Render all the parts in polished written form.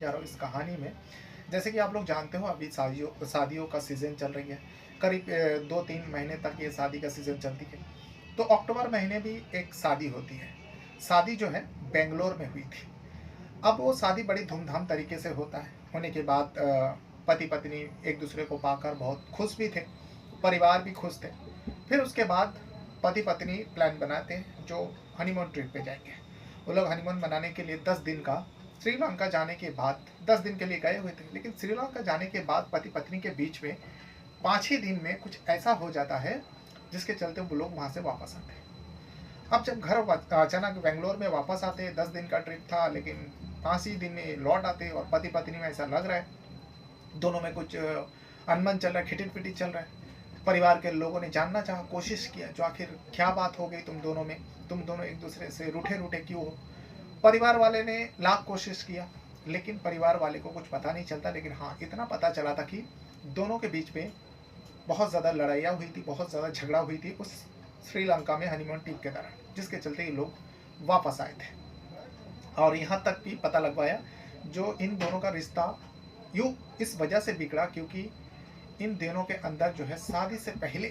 जा रहा हूँ इस कहानी में। जैसे कि आप लोग जानते हो अभी शादियों शादियों का सीज़न चल रही है। करीब 2-3 महीने तक ये शादी का सीज़न चलती है। तो अक्टूबर महीने भी एक शादी होती है। शादी जो है बैंगलोर में हुई थी। अब वो शादी बड़ी धूमधाम तरीके से होता है। होने के बाद पति-पत्नी एक-दूसरे को पाकर बहुत खुश भी थे, परिवार भी खुश थे। फिर उसके बाद पति-पत्नी प्लान बनाते हैं जो हनीमून ट्रिप पे जाएँगे। वो लोग हनीमून मनाने के लिए 10 दिन का श्रीलंका जाने के बाद 10 दिन के लिए गए हुए थे, लेकिन श्रीलंका जाने के बाद पति-पत्नी के बीच में 5 ही दिन में कुछ ऐसा हो जाता है, जिसके चलते वो लोग वहाँ से वापस आते हैं। अब जब घर अचानक बैंगलोर में वापस आते, 10 दिन का ट्रिप था, लेकिन 5 ही दिन में लौट आते और पति-पत्नी में ऐसा लग रहा है, दोनों में कुछ अनबन चल रहा है, खिटीर-पिटीर चल रहा है। परिवार के लोगों ने जानना चाहा, कोशिश किया, जो आखिर क्या बात हो गई तुम दोनों में? तुम दोनों एक-दूसरे से रूठे-रूठे क्यों हो? परिवार वाले ने लाख कोशिश किया, लेकिन परिवार वाले को कुछ पता नहीं चलता। लेकिन हाँ, इतना पता चला था कि दोनों के बीच में बहुत ज़्यादा लड़ाइयाँ हुई थी, बहुत ज़्यादा झगड़ा हुई थी उस श्रीलंका में हनीमून ट्रिप के दौरान, जिसके चलते ये लोग वापस आए थे। और यहाँ तक भी पता लगवाया, जो इन दोनों का रिश्ता यूँ इस वजह से बिगड़ा क्योंकि इन दोनों के अंदर जो है शादी से पहले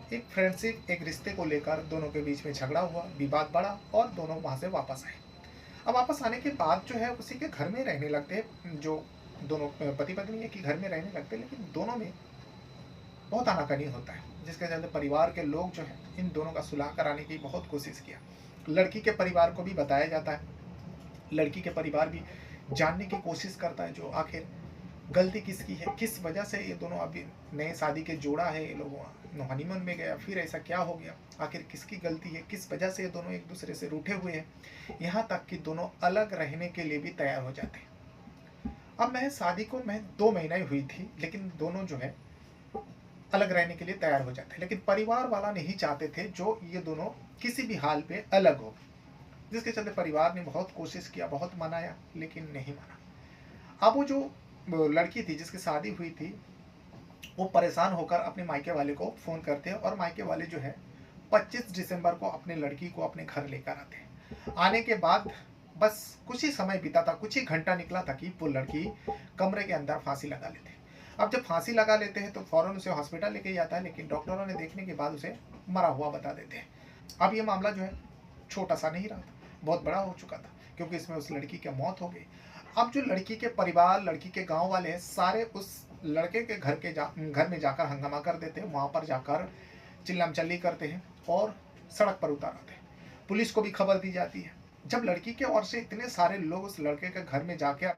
एक फ्रेंडशिप, एक रिश्ते को लेकर दोनों के बीच में झगड़ा हुआ, विवाद बढ़ा और दोनों वहाँ से वापस आए। अब वापस आने के बाद जो है उसी के घर में रहने लगते हैं, जो दोनों पति-पत्नी एक ही घर में रहने लगते हैं, लेकिन दोनों में बहुत आनाकानी होता है, जिसके चलते परिवार के लोग जो हैं इन दोनों का सुलह कराने की बहुत कोशिश किया। लड़की के परिवार को भी बताया जाता है, लड़की के परिवार भी जानने की कोशिश करता है जो आखिर गलती किसकी है, किस वजह से ये दोनों अभी नए शादी के जोड़ा है, ये लोग हनीमून में गया, फिर ऐसा क्या हो गया, आखिर किसकी गलती है, किस वजह से ये दोनों एक दूसरे से रूठे हुए हैं। यहाँ तक कि दोनों अलग रहने के लिए भी तैयार हो जाते हैं। अब मैं शादी को मैं 2 महीना ही हुई थी, लेकिन दोनों जो है अलग रहने के लिए तैयार हो जाते हैं, लेकिन परिवार वाला नहीं चाहते थे जो ये दोनों किसी भी हाल पे अलग हो, जिसके चलते परिवार ने बहुत कोशिश किया, बहुत मनाया, लेकिन नहीं माना। अब वो जो लड़की थी जिसकी शादी हुई थी, वो परेशान होकर अपने मायके वाले को फ़ोन करते हैं और मायके वाले जो है 25 दिसंबर को अपने लड़की को अपने घर लेकर आते हैं। आने के बाद बस कुछ ही समय बीता था, कुछ ही घंटा निकला था कि वो लड़की कमरे के अंदर फांसी लगा लेते हैं। अब जब फांसी लगा लेते हैं तो फ़ौरन उसे हॉस्पिटल लेके जाता है, लेकिन डॉक्टरों ने देखने के बाद उसे मरा हुआ बता देते हैं। अब ये मामला जो है छोटा-सा नहीं रहा था, बहुत बड़ा हो चुका था, क्योंकि इसमें उस लड़की की मौत हो गई। अब जो लड़की के परिवार, लड़की के गाँव वाले हैं, सारे उस लड़के के घर में जाकर हंगामा कर देते हैं, वहाँ पर जाकर चिल्लम-चल्ली करते हैं और सड़क पर उतार आते हैं। पुलिस को भी खबर दी जाती है। जब लड़की की ओर से इतने सारे लोग उस लड़के के घर में जाके